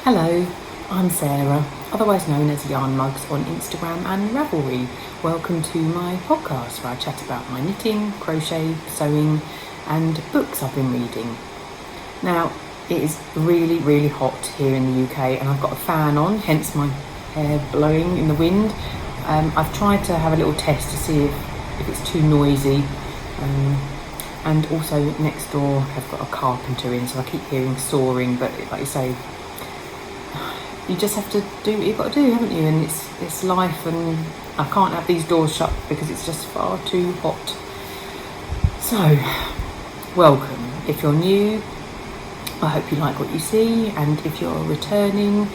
Hello, I'm Sarah, otherwise known as Yarnmugs on Instagram and Ravelry. Welcome to my podcast where I chat about my knitting, crochet, sewing and books I've been reading. Now, it is really hot here in the UK and I've got a fan on, hence my hair blowing in the wind. I've tried to have a little test to see if it's too noisy. And also next door I've got a carpenter in, so I keep hearing sawing, but like you say, you just have to do what you've got to do, haven't you? And it's life, and I can't have these doors shut because it's just far too hot. So, welcome. If you're new, I hope you like what you see, and if you're a returning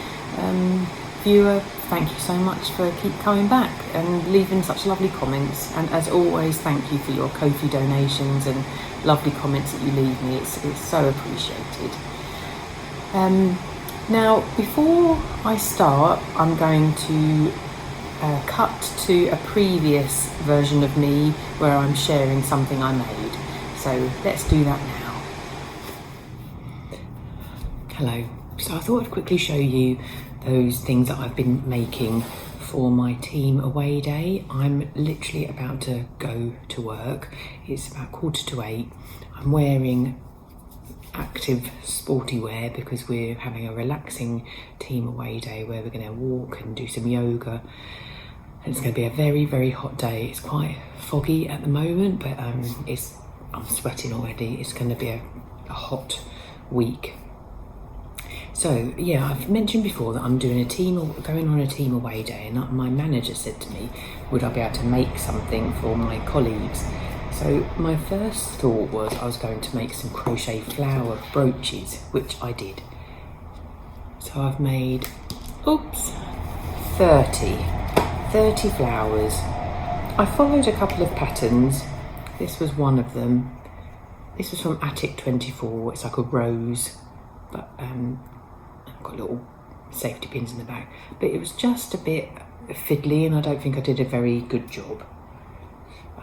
viewer, thank you so much for keep coming back and leaving such lovely comments. And as always, thank you for your Ko-fi donations and lovely comments that you leave me. It's so appreciated. Now, before I start, I'm going to cut to a previous version of me where I'm sharing something I made. So let's do that now. Hello. So I thought I'd quickly show you those things that I've been making for my team away day. I'm literally about to go to work. It's about 7:45. I'm wearing active sporty wear because we're having a relaxing team away day where we're going to walk and do some yoga, and it's going to be a very hot day. It's quite foggy at the moment, but I'm sweating already. It's going to be a hot week. So yeah, I've mentioned before that I'm going on a team away day, and my manager said to me, would I be able to make something for my colleagues? So my first thought was I was going to make some crochet flower brooches, which I did. So I've made, 30 flowers. I followed a couple of patterns. This was one of them. This was from Attic 24. It's like a rose, but I've got little safety pins in the back. But it was just a bit fiddly, and I don't think I did a very good job.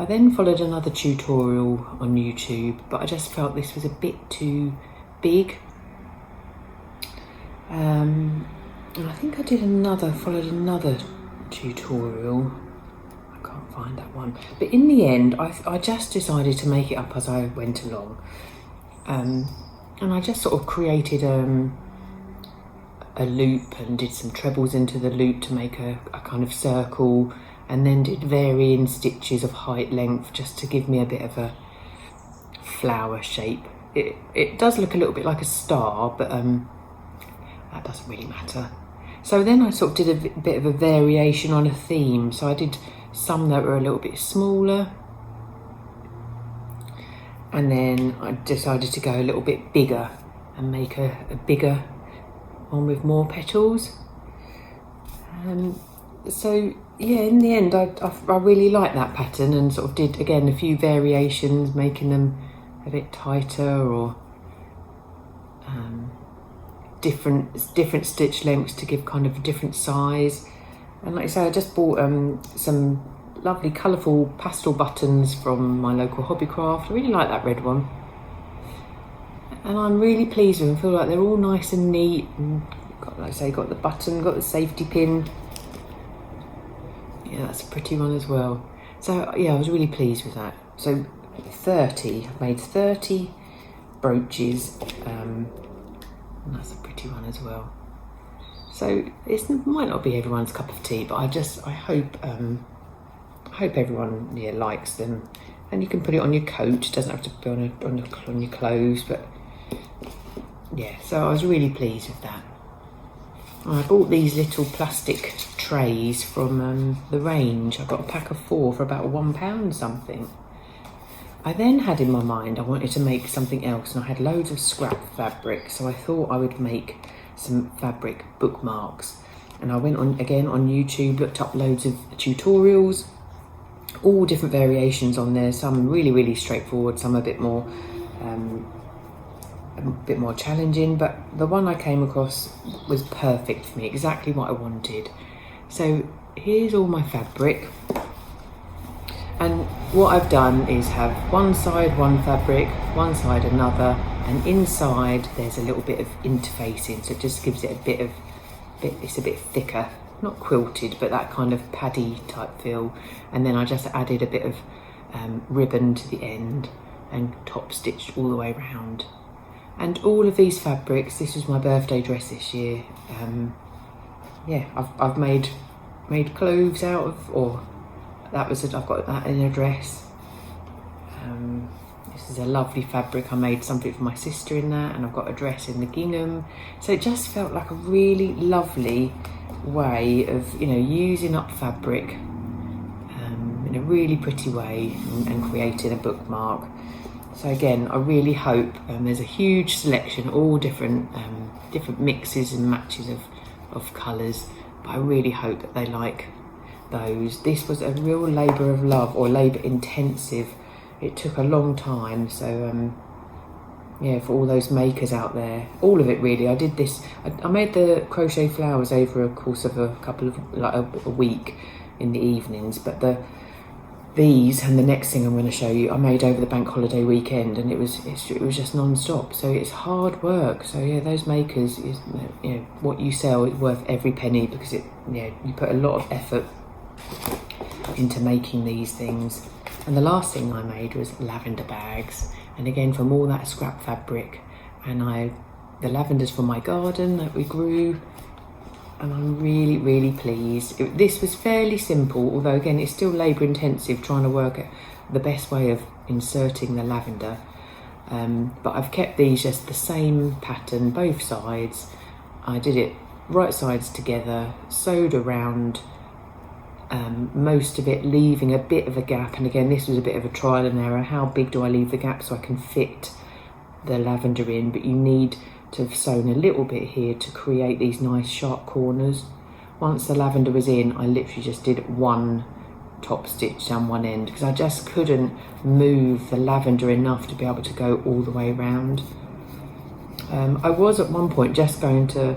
I then followed another tutorial on YouTube, but I just felt this was a bit too big. And I think I followed another tutorial. I can't find that one. But in the end, I just decided to make it up as I went along. And I just sort of created a loop and did some trebles into the loop to make a kind of circle, and then did varying stitches of height length just to give me a bit of a flower shape. It does look a little bit like a star, but that doesn't really matter. So then I sort of did a bit of a variation on a theme. So I did some that were a little bit smaller, and then I decided to go a little bit bigger and make a bigger one with more petals. So yeah, in the end, I really liked that pattern, and sort of did again a few variations, making them a bit tighter or different stitch lengths to give kind of a different size. And like I say, I just bought some lovely colourful pastel buttons from my local Hobbycraft. I really like that red one, and I'm really pleased with them. I feel like they're all nice and neat, and like I say, got the button, got the safety pin. Yeah, that's a pretty one as well. So yeah, I was really pleased with that. So I've made 30 brooches, and that's a pretty one as well. So it might not be everyone's cup of tea, but I hope everyone likes them. And you can put it on your coat. It doesn't have to be on your clothes, but yeah. So I was really pleased with that. I bought these little plastic trays from the range. I got a pack of 4 for about £1 something. I then had in my mind I wanted to make something else, and I had loads of scrap fabric, so I thought I would make some fabric bookmarks. And I went on YouTube, looked up loads of tutorials, all different variations on there. Some really straightforward, some a bit more challenging, but the one I came across was perfect for me, exactly what I wanted. So here's all my fabric. And what I've done is have one side one fabric, one side another, and inside there's a little bit of interfacing, so it just gives it it's a bit thicker, not quilted, but that kind of paddy type feel. And then I just added a bit of ribbon to the end and top stitched all the way around. And all of these fabrics, this was my birthday dress this year. I've made clothes out of, or I've got that in a dress. This is a lovely fabric. I made something for my sister in that, and I've got a dress in the gingham. So it just felt like a really lovely way of, using up fabric in a really pretty way and creating a bookmark. So again, I really hope there's a huge selection, all different mixes and matches of colours, but I really hope that they like those. This was a real labour of love, or labour intensive. It took a long time, so for all those makers out there, all of it really. I did this, I made the crochet flowers over a course of a couple of, a week in the evenings, but these and the next thing I'm going to show you I made over the bank holiday weekend, and it was just non-stop, so it's hard work. So those makers, what you sell is worth every penny, because you put a lot of effort into making these things. And the last thing I made was lavender bags, and again from all that scrap fabric, and the lavender's from my garden that we grew, and I'm really, really pleased. This was fairly simple, although again it's still labour intensive trying to work out the best way of inserting the lavender. But I've kept these just the same pattern, both sides. I did it right sides together, sewed around most of it, leaving a bit of a gap. And again, this was a bit of a trial and error. How big do I leave the gap so I can fit the lavender in? But you need to have sewn a little bit here to create these nice sharp corners. Once the lavender was in, I literally just did one top stitch down one end, because I just couldn't move the lavender enough to be able to go all the way around. I was at one point just going to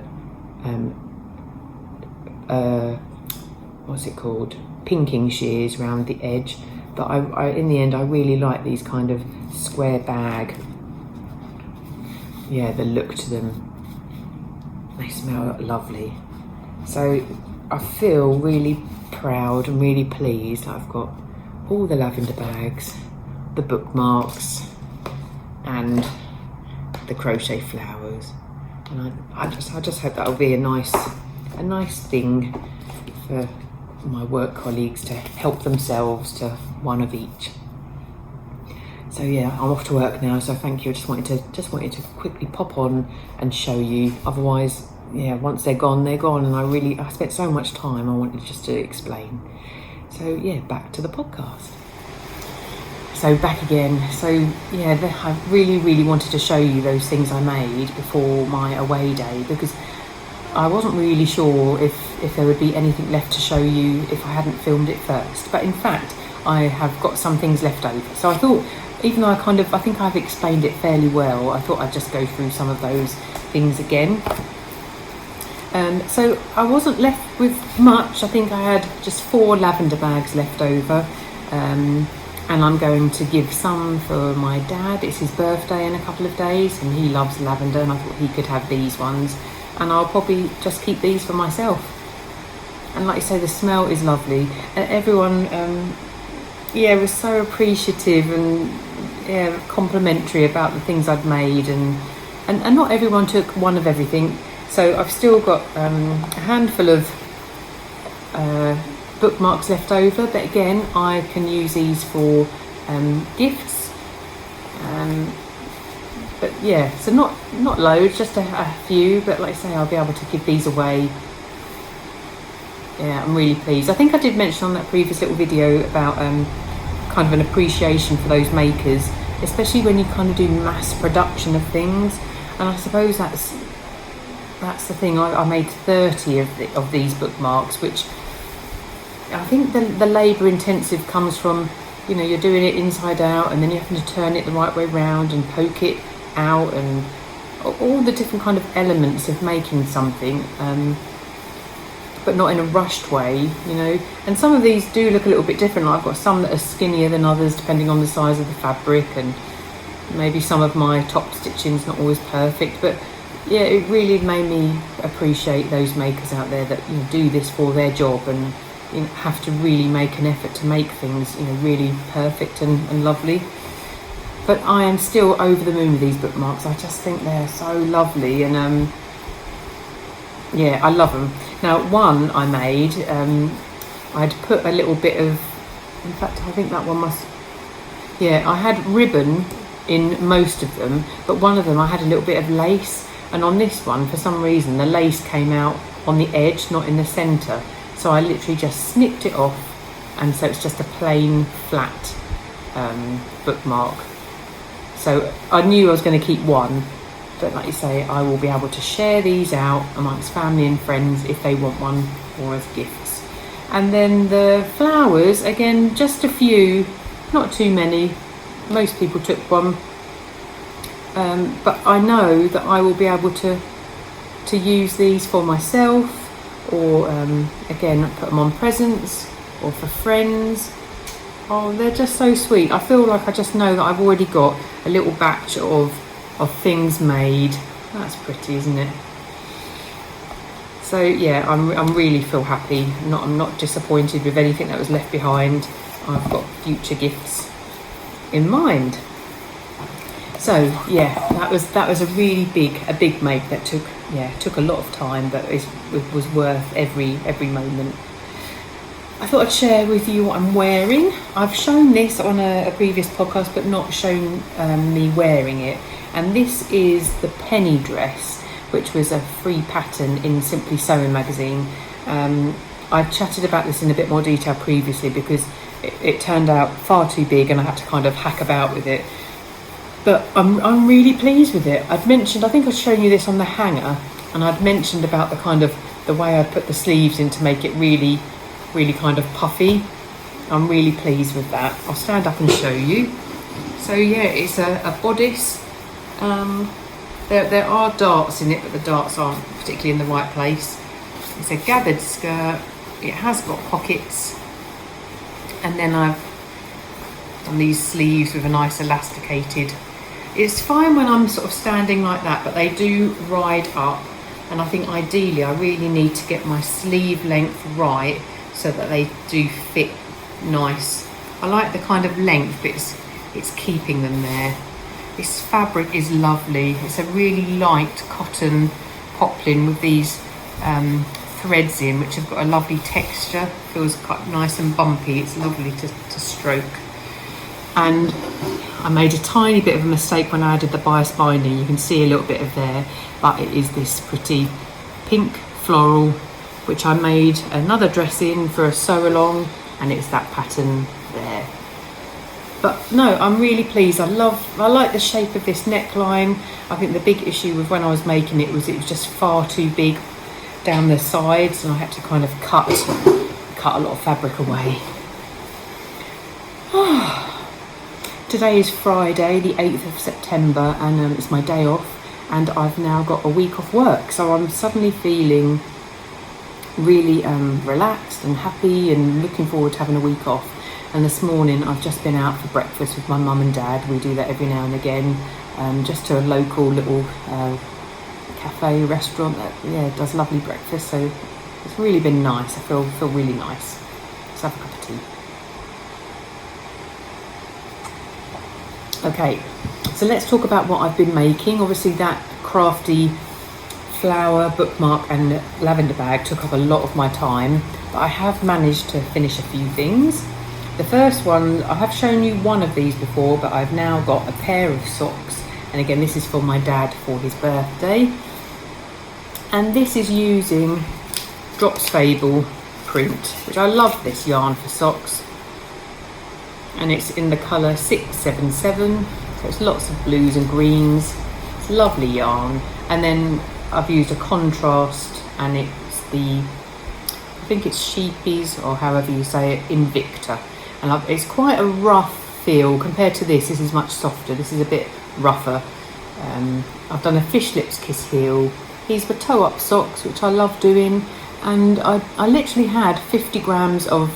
what's it called, pinking shears around the edge, but I in the end I really like these kind of square bag, the look to them. They smell lovely. So I feel really proud and really pleased that I've got all the lavender bags, the bookmarks, and the crochet flowers. And I just hope that'll be a nice thing for my work colleagues to help themselves to one of each. So I'm off to work now, so thank you. I just wanted to quickly pop on and show you. Otherwise, once they're gone, and I spent so much time, I wanted just to explain. So back to the podcast. So back again. So I really, really wanted to show you those things I made before my away day, because I wasn't really sure if there would be anything left to show you if I hadn't filmed it first. But in fact, I have got some things left over. So I thought, even though I think I've explained it fairly well, I thought I'd just go through some of those things again. So I wasn't left with much. I think I had just 4 lavender bags left over. And I'm going to give some for my dad. It's his birthday in a couple of days, and he loves lavender, and I thought he could have these ones. And I'll probably just keep these for myself. And like you say, the smell is lovely, and everyone was so appreciative and complimentary about the things I'd made, and not everyone took one of everything. So I've still got a handful of bookmarks left over, but again, I can use these for gifts. But so not loads, just a few, but like I say, I'll be able to give these away. I'm really pleased. I think I did mention on that previous little video about kind of an appreciation for those makers, especially when you kind of do mass production of things. And I suppose that's the thing. I made 30 of these bookmarks, which I think the labour intensive comes from, you're doing it inside out, and then you have to turn it the right way round and poke it out, and all the different kind of elements of making something. but not in a rushed way, you know. And some of these do look a little bit different. I've got some that are skinnier than others depending on the size of the fabric, and maybe some of my top stitching's not always perfect, but yeah, it really made me appreciate those makers out there that, you know, do this for their job and, you know, have to really make an effort to make things, you know, really perfect and lovely. But I am still over the moon with these bookmarks. I just think they're so lovely, and yeah, I love them. Now, one I made, I'd put a little bit of, in fact, I think that one must, yeah, I had ribbon in most of them, but one of them I had a little bit of lace, and on this one, for some reason, the lace came out on the edge, not in the centre. So I literally just snipped it off, and so it's just a plain flat bookmark. So I knew I was going to keep one, but like you say, I will be able to share these out amongst family and friends if they want one, or as gifts. And then the flowers, again, just a few, not too many. Most people took one, but I know that I will be able to use these for myself, or again, put them on presents or for friends. Oh, they're just so sweet. I feel like I just know that I've already got a little batch of things made. That's pretty, isn't it? So yeah, I'm really feel happy. I'm not disappointed with anything that was left behind. I've got future gifts in mind. So yeah, that was a really big make that took a lot of time, but it was worth every moment. I thought I'd share with you what I'm wearing. I've shown this on a previous podcast, but not shown me wearing it. And this is the penny dress, which was a free pattern in Simply Sewing magazine. I've chatted about this in a bit more detail previously because it turned out far too big and I had to kind of hack about with it. But I'm really pleased with it. I think I've shown you this on the hanger, and I've mentioned about the way I put the sleeves in to make it really kind of puffy. I'm really pleased with that. I'll stand up and show you. So yeah, it's a bodice. There are darts in it, but the darts aren't particularly in the right place. It's a gathered skirt. It has got pockets, and then I've done these sleeves with a nice elasticated. It's fine when I'm sort of standing like that, but they do ride up, and I think ideally I really need to get my sleeve length right so that they do fit nice. I like the kind of length, but it's keeping them there. This fabric is lovely. It's a really light cotton poplin with these threads in, which have got a lovely texture. Feels quite nice and bumpy. It's lovely to stroke. And I made a tiny bit of a mistake when I added the bias binding. You can see a little bit of there, but it is this pretty pink floral, which I made another dress in for a sew along, and it's that pattern there. But no, I'm really pleased. I like the shape of this neckline. I think the big issue with when I was making it was just far too big down the sides, and I had to kind of cut a lot of fabric away. Today is Friday, the 8th of September, and it's my day off, and I've now got a week off work, so I'm suddenly feeling really relaxed and happy and looking forward to having a week off. And this morning I've just been out for breakfast with my mum and dad. We do that every now and again, just to a local little cafe restaurant that does lovely breakfast. So it's really been nice. I feel really nice. Let's have a cup of tea. Okay, so let's talk about what I've been making. Obviously that crafty flower, bookmark and lavender bag took up a lot of my time, but I have managed to finish a few things. The first one, I have shown you one of these before, but I've now got a pair of socks, and again this is for my dad for his birthday, and this is using Drops Fabel Print, which I love this yarn for socks, and it's in the colour 677, so it's lots of blues and greens. It's lovely yarn. And then I've used a contrast, and it's I think it's Sheepies, or however you say it, Invicta, and it's quite a rough feel compared to this. This is much softer. This is a bit rougher. I've done a fish lips kiss heel. These were toe up socks, which I love doing. and I literally had 50 grams of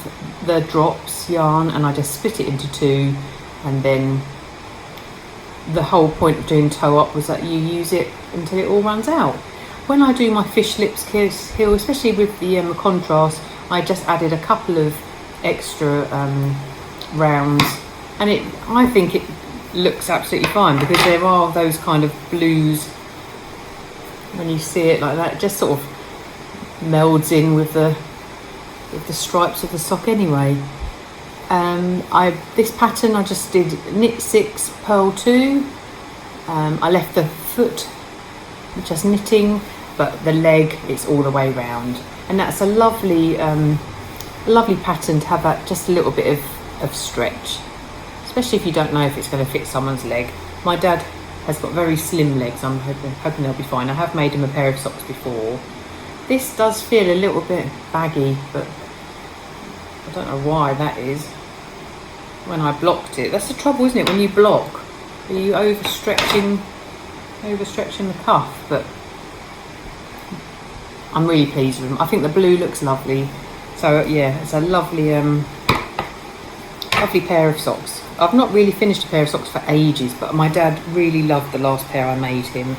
the Drops yarn, and I just split it into two, and then the whole point of doing toe up was that you use it until it all runs out. When I do my fish lips heel, especially with the contrast, I just added a couple of extra rounds, and I think it looks absolutely fine, because there are those kind of blues when you see it like that. It just sort of melds in with the stripes of the sock anyway. This pattern I just did knit 6, purl 2. I left the foot just knitting, but the leg, it's all the way round, and that's a lovely pattern to have that just a little bit of stretch, especially if you don't know if it's going to fit someone's leg. My dad has got very slim legs. I'm hoping they'll be fine. I have made him a pair of socks before. This does feel a little bit baggy, but I don't know why that is. When I blocked it, that's the trouble, isn't it? When you block, are you overstretching the cuff? But I'm really pleased with them. I think the blue looks lovely. So yeah, it's a lovely pair of socks. I've not really finished a pair of socks for ages, but my dad really loved the last pair I made him,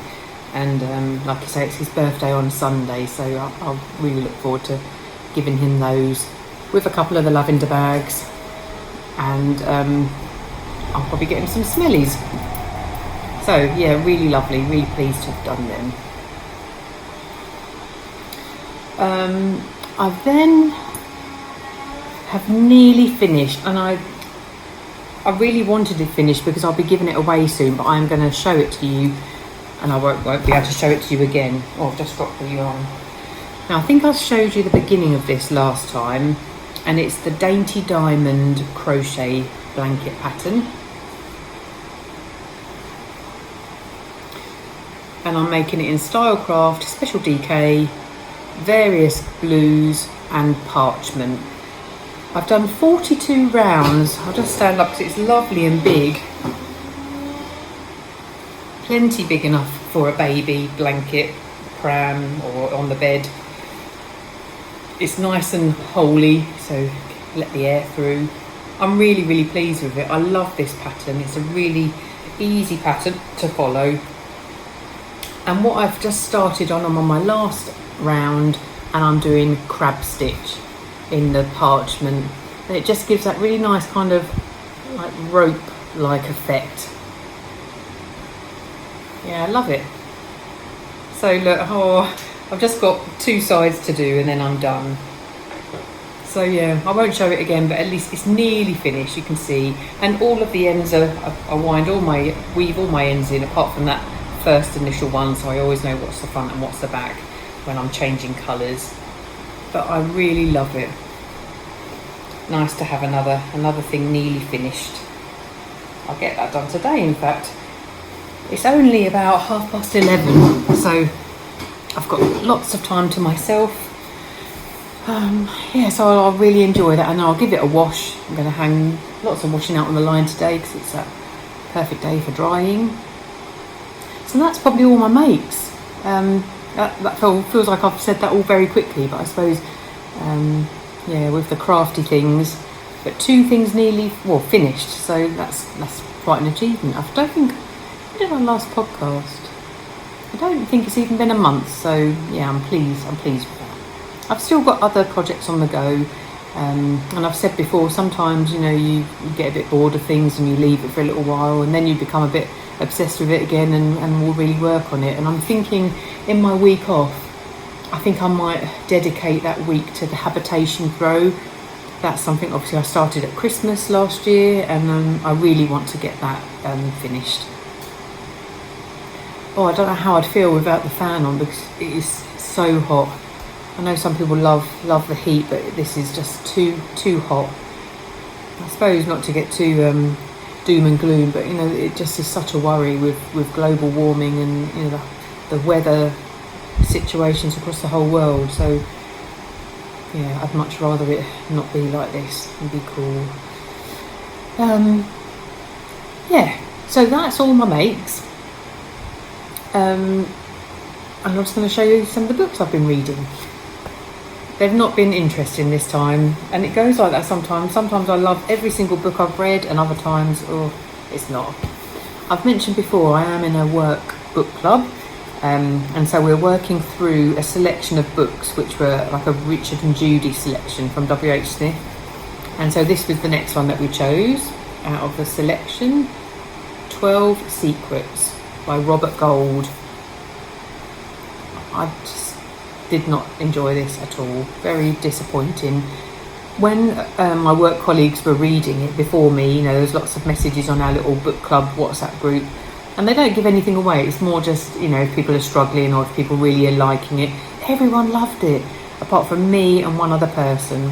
and like I say, it's his birthday on Sunday, so I'll really look forward to giving him those with a couple of the lavender bags, and I'll probably get him some smellies. So yeah, really lovely, really pleased to have done them. I then have nearly finished, and I really wanted it finished because I'll be giving it away soon, but I'm going to show it to you, and I won't be able to show it to you again. Oh, I've just dropped the yarn. Now, I think I showed you the beginning of this last time, and it's the Dainty Diamond crochet blanket pattern. And I'm making it in Stylecraft Special DK, various blues and parchment. I've done 42 rounds. I'll just stand up because it's lovely and big. Plenty big enough for a baby blanket, pram, or on the bed. It's nice and holey, so let the air through. I'm really, really pleased with it. I love this pattern. It's a really easy pattern to follow. And what I've just started on, I'm on my last round, and I'm doing crab stitch in the parchment, and it just gives that really nice kind of like rope-like effect. Yeah, I love it. So look, I've just got 2 sides to do and then I'm done. So yeah, I won't show it again, but at least it's nearly finished, you can see. And all of the ends are, I weave all my ends in, apart from that first initial one, so I always know what's the front and what's the back when I'm changing colours. But I really love it. Nice to have another thing nearly finished. I'll get that done today, in fact. It's only about 11:30, so I've got lots of time to myself. Yeah, so I'll really enjoy that, and I'll give it a wash. I'm going to hang lots of washing out on the line today because it's a perfect day for drying. So that's probably all my makes. That feels like I've said that all very quickly, but I suppose, yeah, with the crafty things, but 2 things nearly, finished, so that's quite an achievement. I don't think, I did our last podcast, I don't think it's even been a month, so yeah, I'm pleased with that. I've still got other projects on the go, and I've said before, sometimes, you know, you get a bit bored of things and you leave it for a little while, and then you become a bit obsessed with it again, and will really work on it. And I'm thinking, in my week off, I think I might dedicate that week to the habitation throw. That's something obviously I started at Christmas last year, and I really want to get that finished. Oh, I don't know how I'd feel without the fan on because it is so hot. I know some people love the heat, but this is just too hot. I suppose not to get too doom and gloom, but you know, it just is such a worry with global warming and, you know, the weather situations across the whole world. So yeah, I'd much rather it not be like this and be cool. Yeah, so that's all my makes. I'm just going to show you some of the books I've been reading. they've not been interesting this time, and it goes like that sometimes. Sometimes I love every single book I've read, and other times, oh, it's not. I've mentioned before I am in a work book club, and so we're working through a selection of books which were like a Richard and Judy selection from W.H. Smith, and so this was the next one that we chose out of the selection, 12 Secrets by Robert Gould. I just did not enjoy this at all, very disappointing. When my work colleagues were reading it before me, there's lots of messages on our little book club WhatsApp group, and they don't give anything away. It's more just, if people are struggling or if people really are liking it. Everyone loved it, apart from me and one other person.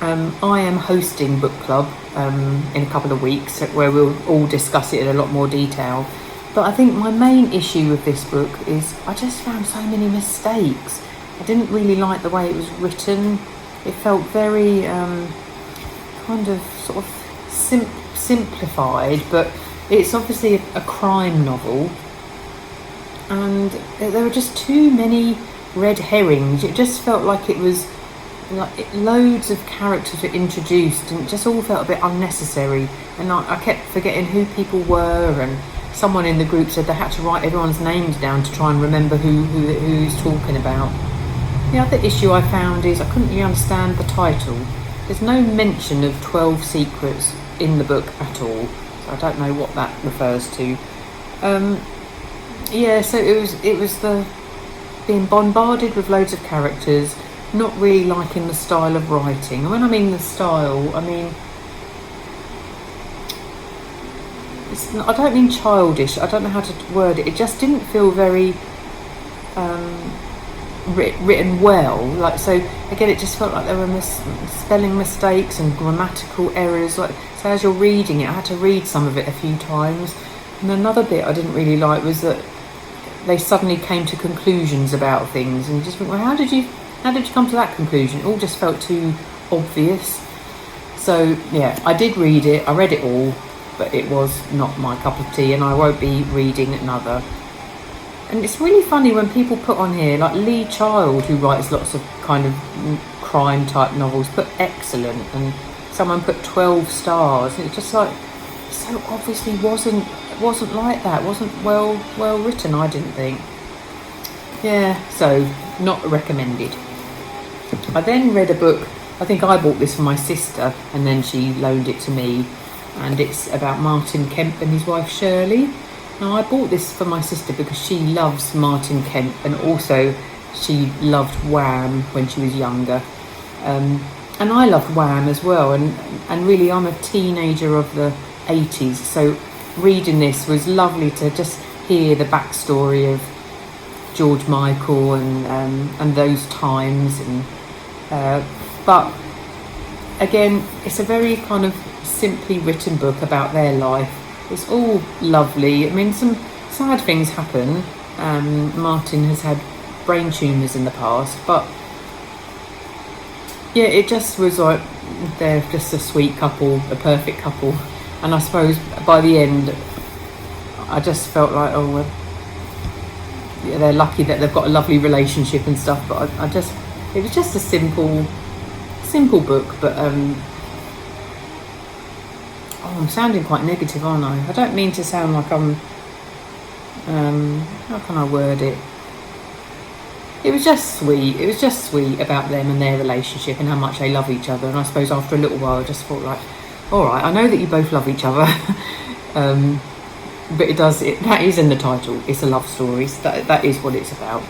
I am hosting book club in a couple of weeks where we'll all discuss it in a lot more detail. But I think my main issue with this book is I just found so many mistakes. I didn't really like the way it was written. It felt very kind of sort of simplified, but it's obviously a crime novel, and there were just too many red herrings. It just felt like it was like loads of characters were introduced, and it just all felt a bit unnecessary, and I kept forgetting who people were, and someone in the group said they had to write everyone's names down to try and remember who's talking about. The other issue I found is I couldn't really understand the title. There's no mention of 12 Secrets in the book at all, so I don't know what that refers to. So it was the being bombarded with loads of characters, not really liking the style of writing. And when I mean the style, I mean I don't mean childish. I don't know how to word it. It just didn't feel very written well. Like, so again, it just felt like there were spelling mistakes and grammatical errors. Like, so as you're reading it, I had to read some of it a few times. And another bit I didn't really like was that they suddenly came to conclusions about things, and you just think, well, how did you come to that conclusion? It all just felt too obvious. So yeah, I did read it. I read it all, but it was not my cup of tea, and I won't be reading another. And it's really funny when people put on here, like Lee Child, who writes lots of kind of crime type novels, put excellent, and someone put 12 stars. And it's just like, so obviously wasn't like that. Wasn't well written, I didn't think. Yeah, so not recommended. I then read a book. I think I bought this for my sister, and then she loaned it to me. And it's about Martin Kemp and his wife Shirlie. Now, I bought this for my sister because she loves Martin Kemp, and also she loved Wham when she was younger. And I loved Wham as well, and really I'm a teenager of the 80s, so reading this was lovely to just hear the backstory of George Michael and those times. But again, it's a very kind of simply written book about their life. It's all lovely. I mean, some sad things happen. Martin has had brain tumours in the past, but yeah, it just was like they're just a sweet couple, a perfect couple. And I suppose by the end, I just felt like, oh, well, yeah, they're lucky that they've got a lovely relationship and stuff. But it was just a simple book, but I'm sounding quite negative, aren't I? I don't mean to sound like I'm, how can I word it? It was just sweet. It was just sweet about them and their relationship and how much they love each other. And I suppose after a little while, I just thought like, all right, I know that you both love each other, but that is in the title. It's a love story. So that is what it's about.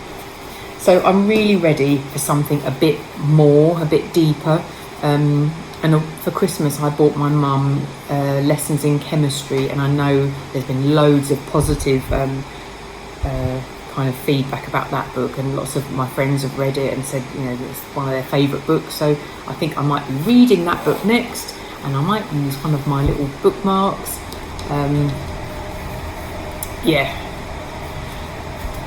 So I'm really ready for something a bit more, a bit deeper. And for Christmas, I bought my mum lessons in chemistry, and I know there's been loads of positive kind of feedback about that book, and lots of my friends have read it and said, it's one of their favourite books. So I think I might be reading that book next, and I might use one of my little bookmarks.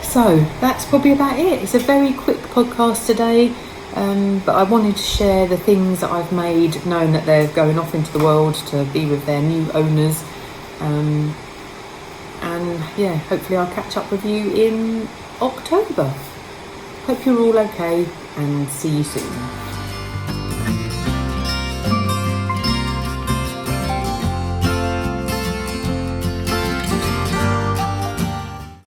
So that's probably about it. It's a very quick podcast today. But I wanted to share the things that I've made, knowing that they're going off into the world to be with their new owners. Hopefully I'll catch up with you in October. Hope you're all okay, and see you soon.